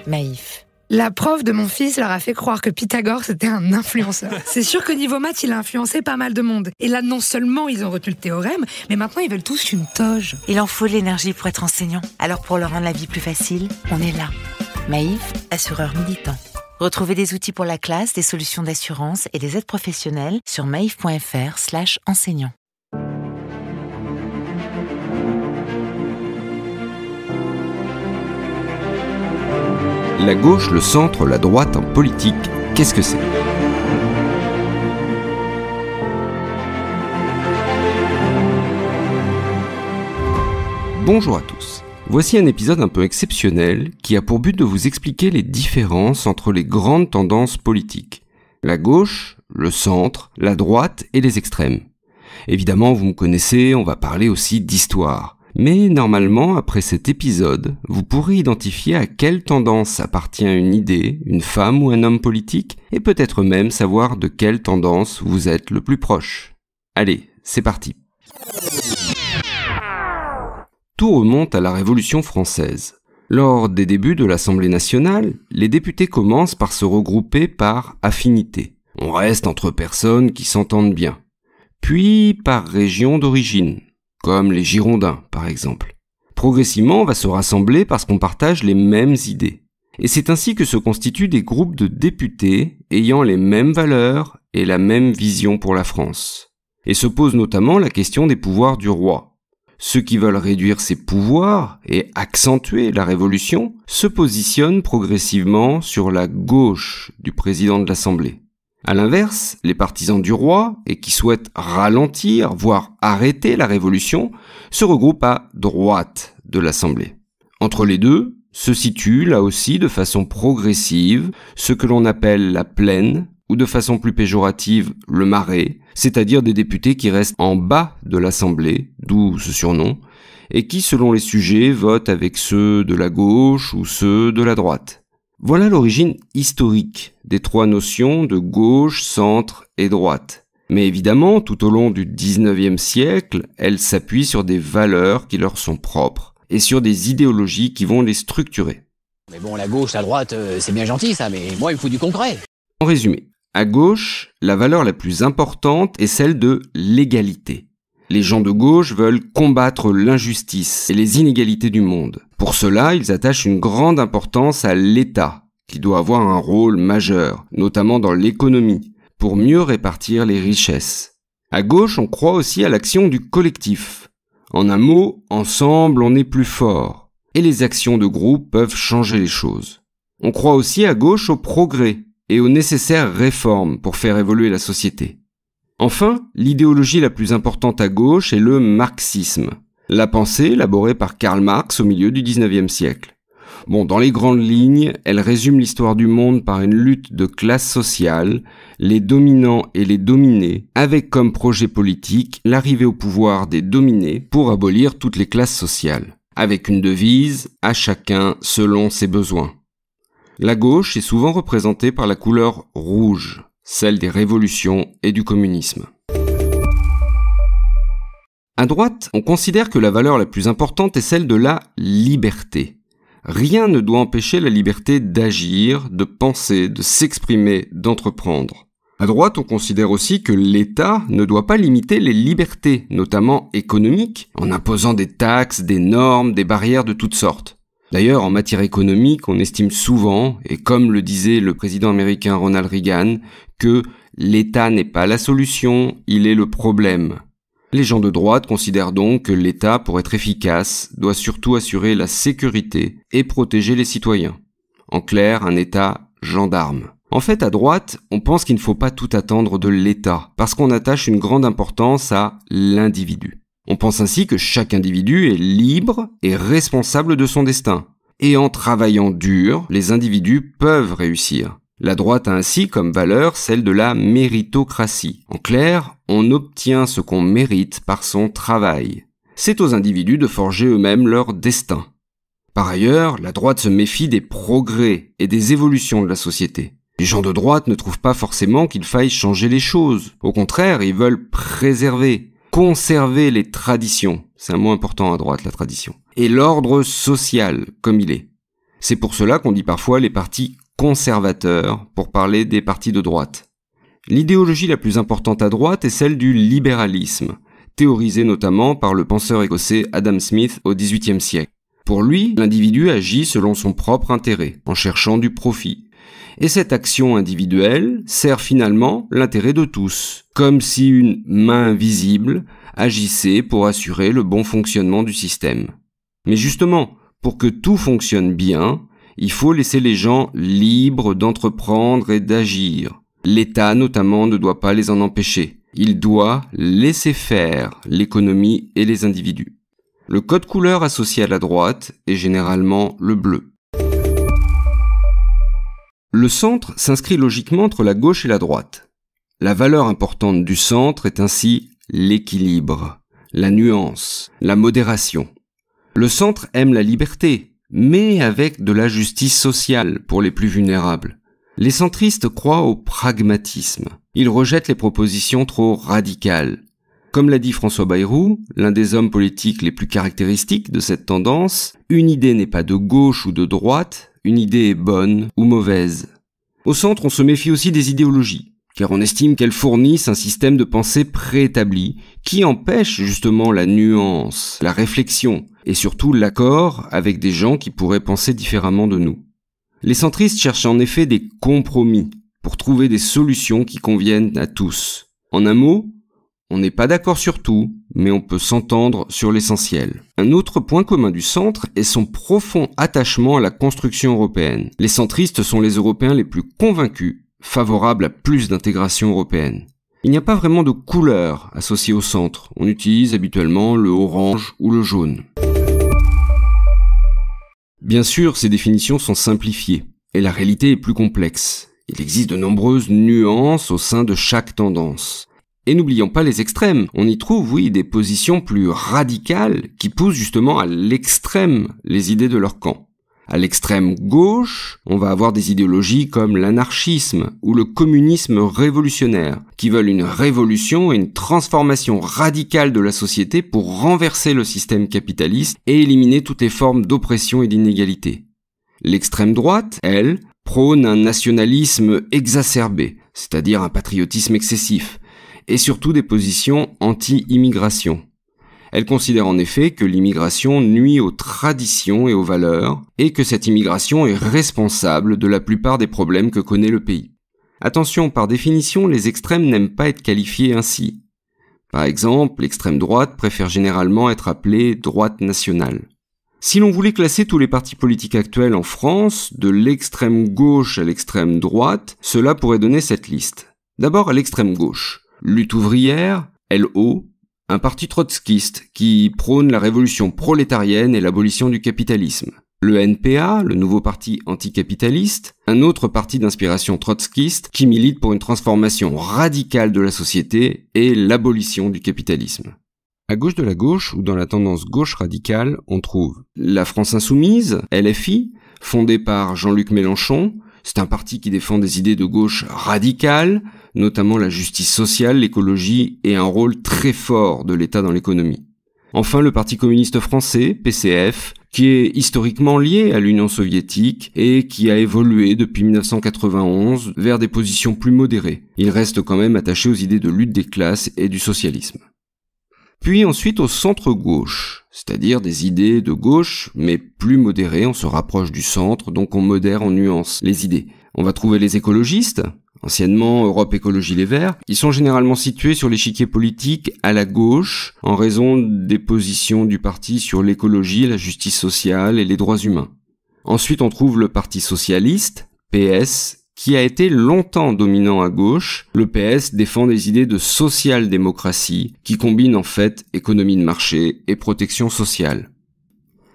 Maïf. La prof de mon fils leur a fait croire que Pythagore c'était un influenceur. C'est sûr que niveau maths, il a influencé pas mal de monde. Et là, non seulement ils ont retenu le théorème, mais maintenant ils veulent tous une toge. Il en faut de l'énergie pour être enseignant. Alors pour leur rendre la vie plus facile, on est là. Maïf, assureur militant. Retrouvez des outils pour la classe, des solutions d'assurance et des aides professionnelles sur maïf.fr/enseignant. La gauche, le centre, la droite en politique, qu'est-ce que c'est ? Bonjour à tous. Voici un épisode un peu exceptionnel qui a pour but de vous expliquer les différences entre les grandes tendances politiques. La gauche, le centre, la droite et les extrêmes. Évidemment, vous me connaissez, on va parler aussi d'histoire. Mais normalement, après cet épisode, vous pourrez identifier à quelle tendance appartient une idée, une femme ou un homme politique, et peut-être même savoir de quelle tendance vous êtes le plus proche. Allez, c'est parti. Tout remonte à la Révolution française. Lors des débuts de l'Assemblée nationale, les députés commencent par se regrouper par affinité. On reste entre personnes qui s'entendent bien. Puis par région d'origine, comme les Girondins par exemple. Progressivement, on va se rassembler parce qu'on partage les mêmes idées. Et c'est ainsi que se constituent des groupes de députés ayant les mêmes valeurs et la même vision pour la France. Et se pose notamment la question des pouvoirs du roi. Ceux qui veulent réduire ses pouvoirs et accentuer la révolution se positionnent progressivement sur la gauche du président de l'Assemblée. À l'inverse, les partisans du roi, et qui souhaitent ralentir, voire arrêter la révolution, se regroupent à droite de l'Assemblée. Entre les deux, se situe là aussi de façon progressive ce que l'on appelle la plaine, ou de façon plus péjorative le marais, c'est-à-dire des députés qui restent en bas de l'Assemblée, d'où ce surnom, et qui selon les sujets votent avec ceux de la gauche ou ceux de la droite. Voilà l'origine historique des trois notions de gauche, centre et droite. Mais évidemment, tout au long du XIXe siècle, elles s'appuient sur des valeurs qui leur sont propres et sur des idéologies qui vont les structurer. Mais bon, la gauche, la droite, c'est bien gentil ça, mais moi il me faut du concret. En résumé, à gauche, la valeur la plus importante est celle de l'égalité. Les gens de gauche veulent combattre l'injustice et les inégalités du monde. Pour cela, ils attachent une grande importance à l'État, qui doit avoir un rôle majeur, notamment dans l'économie, pour mieux répartir les richesses. À gauche, on croit aussi à l'action du collectif. En un mot, ensemble, on est plus fort. Et les actions de groupe peuvent changer les choses. On croit aussi à gauche au progrès et aux nécessaires réformes pour faire évoluer la société. Enfin, l'idéologie la plus importante à gauche est le marxisme, la pensée élaborée par Karl Marx au milieu du XIXe siècle. Bon, dans les grandes lignes, elle résume l'histoire du monde par une lutte de classe sociale, les dominants et les dominés, avec comme projet politique l'arrivée au pouvoir des dominés pour abolir toutes les classes sociales, avec une devise « à chacun selon ses besoins ». La gauche est souvent représentée par la couleur rouge, celle des révolutions et du communisme. À droite, on considère que la valeur la plus importante est celle de la liberté. Rien ne doit empêcher la liberté d'agir, de penser, de s'exprimer, d'entreprendre. À droite, on considère aussi que l'État ne doit pas limiter les libertés, notamment économiques, en imposant des taxes, des normes, des barrières de toutes sortes. D'ailleurs, en matière économique, on estime souvent, et comme le disait le président américain Ronald Reagan, que l'État n'est pas la solution, il est le problème. Les gens de droite considèrent donc que l'État, pour être efficace, doit surtout assurer la sécurité et protéger les citoyens. En clair, un État gendarme. En fait, à droite, on pense qu'il ne faut pas tout attendre de l'État, parce qu'on attache une grande importance à l'individu. On pense ainsi que chaque individu est libre et responsable de son destin. Et en travaillant dur, les individus peuvent réussir. La droite a ainsi comme valeur celle de la méritocratie. En clair, on obtient ce qu'on mérite par son travail. C'est aux individus de forger eux-mêmes leur destin. Par ailleurs, la droite se méfie des progrès et des évolutions de la société. Les gens de droite ne trouvent pas forcément qu'il faille changer les choses. Au contraire, ils veulent préserver, conserver les traditions. C'est un mot important à droite, la tradition. Et l'ordre social, comme il est. C'est pour cela qu'on dit parfois les partis conservateurs pour parler des partis de droite. L'idéologie la plus importante à droite est celle du libéralisme, théorisée notamment par le penseur écossais Adam Smith au XVIIIe siècle. Pour lui, l'individu agit selon son propre intérêt, en cherchant du profit. Et cette action individuelle sert finalement l'intérêt de tous, comme si une main invisible agissait pour assurer le bon fonctionnement du système. Mais justement, pour que tout fonctionne bien, il faut laisser les gens libres d'entreprendre et d'agir. L'État notamment ne doit pas les en empêcher. Il doit laisser faire l'économie et les individus. Le code couleur associé à la droite est généralement le bleu. Le centre s'inscrit logiquement entre la gauche et la droite. La valeur importante du centre est ainsi l'équilibre, la nuance, la modération. Le centre aime la liberté, mais avec de la justice sociale pour les plus vulnérables. Les centristes croient au pragmatisme. Ils rejettent les propositions trop radicales. Comme l'a dit François Bayrou, l'un des hommes politiques les plus caractéristiques de cette tendance, une idée n'est pas de gauche ou de droite, une idée est bonne ou mauvaise. Au centre, on se méfie aussi des idéologies, car on estime qu'elles fournissent un système de pensée préétabli qui empêche justement la nuance, la réflexion et surtout l'accord avec des gens qui pourraient penser différemment de nous. Les centristes cherchent en effet des compromis pour trouver des solutions qui conviennent à tous. En un mot, on n'est pas d'accord sur tout, mais on peut s'entendre sur l'essentiel. Un autre point commun du centre est son profond attachement à la construction européenne. Les centristes sont les Européens les plus convaincus, favorables à plus d'intégration européenne. Il n'y a pas vraiment de couleur associée au centre. On utilise habituellement le orange ou le jaune. Bien sûr, ces définitions sont simplifiées, et la réalité est plus complexe. Il existe de nombreuses nuances au sein de chaque tendance. Et n'oublions pas les extrêmes. On y trouve, oui, des positions plus radicales qui poussent justement à l'extrême les idées de leur camp. À l'extrême gauche, on va avoir des idéologies comme l'anarchisme ou le communisme révolutionnaire, qui veulent une révolution et une transformation radicale de la société pour renverser le système capitaliste et éliminer toutes les formes d'oppression et d'inégalité. L'extrême droite, elle, prône un nationalisme exacerbé, c'est-à-dire un patriotisme excessif, et surtout des positions anti-immigration. Elle considère en effet que l'immigration nuit aux traditions et aux valeurs, et que cette immigration est responsable de la plupart des problèmes que connaît le pays. Attention, par définition, les extrêmes n'aiment pas être qualifiés ainsi. Par exemple, l'extrême droite préfère généralement être appelée droite nationale. Si l'on voulait classer tous les partis politiques actuels en France, de l'extrême gauche à l'extrême droite, cela pourrait donner cette liste. D'abord à l'extrême gauche. Lutte ouvrière, LO, un parti trotskiste qui prône la révolution prolétarienne et l'abolition du capitalisme. Le NPA, le nouveau parti anticapitaliste, un autre parti d'inspiration trotskiste qui milite pour une transformation radicale de la société et l'abolition du capitalisme. À gauche de la gauche, ou dans la tendance gauche radicale, on trouve la France Insoumise, LFI, fondée par Jean-Luc Mélenchon. C'est un parti qui défend des idées de gauche radicales, notamment la justice sociale, l'écologie et un rôle très fort de l'État dans l'économie. Enfin, le Parti communiste français, PCF, qui est historiquement lié à l'Union soviétique et qui a évolué depuis 1991 vers des positions plus modérées. Il reste quand même attaché aux idées de lutte des classes et du socialisme. Puis ensuite au centre-gauche, c'est-à-dire des idées de gauche, mais plus modérées, on se rapproche du centre, donc on modère, on nuance les idées. On va trouver les écologistes, anciennement Europe Écologie Les Verts. Ils sont généralement situés sur l'échiquier politique à la gauche, en raison des positions du parti sur l'écologie, la justice sociale et les droits humains. Ensuite on trouve le Parti socialiste, PS, qui a été longtemps dominant à gauche. Le PS défend des idées de social-démocratie qui combinent en fait économie de marché et protection sociale.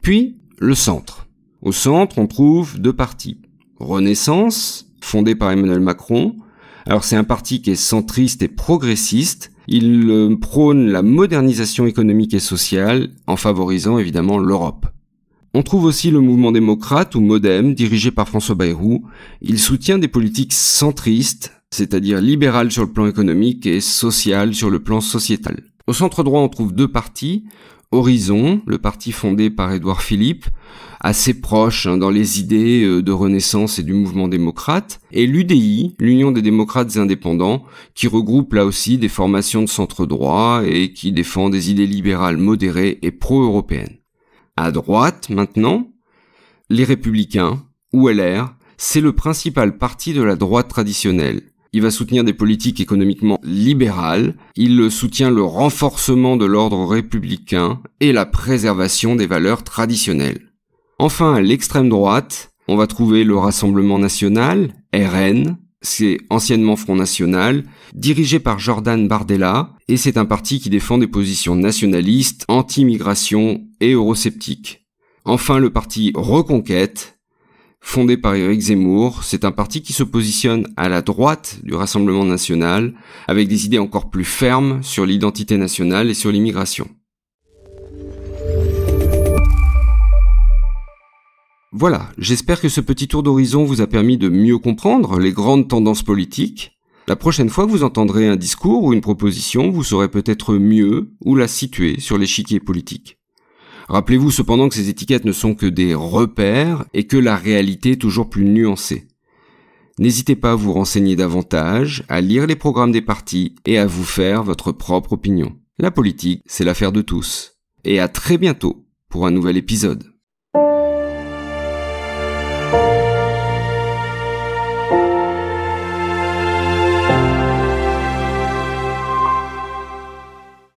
Puis, le centre. Au centre, on trouve deux partis. Renaissance, fondé par Emmanuel Macron. Alors c'est un parti qui est centriste et progressiste. Il prône la modernisation économique et sociale en favorisant évidemment l'Europe. On trouve aussi le mouvement démocrate ou MoDem, dirigé par François Bayrou. Il soutient des politiques centristes, c'est-à-dire libérales sur le plan économique et sociales sur le plan sociétal. Au centre droit, on trouve deux partis, Horizon, le parti fondé par Édouard Philippe, assez proche dans les idées de Renaissance et du mouvement démocrate, et l'UDI, l'Union des démocrates indépendants, qui regroupe là aussi des formations de centre-droit et qui défend des idées libérales modérées et pro-européennes. À droite, maintenant, les Républicains, ou LR, c'est le principal parti de la droite traditionnelle. Il va soutenir des politiques économiquement libérales, il soutient le renforcement de l'ordre républicain et la préservation des valeurs traditionnelles. Enfin, à l'extrême droite, on va trouver le Rassemblement National, RN, c'est anciennement Front National, dirigé par Jordan Bardella, et c'est un parti qui défend des positions nationalistes, anti-immigration et eurosceptiques. Enfin, le parti Reconquête, fondé par Éric Zemmour, c'est un parti qui se positionne à la droite du Rassemblement National, avec des idées encore plus fermes sur l'identité nationale et sur l'immigration. Voilà, j'espère que ce petit tour d'horizon vous a permis de mieux comprendre les grandes tendances politiques. La prochaine fois que vous entendrez un discours ou une proposition, vous saurez peut-être mieux où la situer sur l'échiquier politique. Rappelez-vous cependant que ces étiquettes ne sont que des repères et que la réalité est toujours plus nuancée. N'hésitez pas à vous renseigner davantage, à lire les programmes des partis et à vous faire votre propre opinion. La politique, c'est l'affaire de tous. Et à très bientôt pour un nouvel épisode.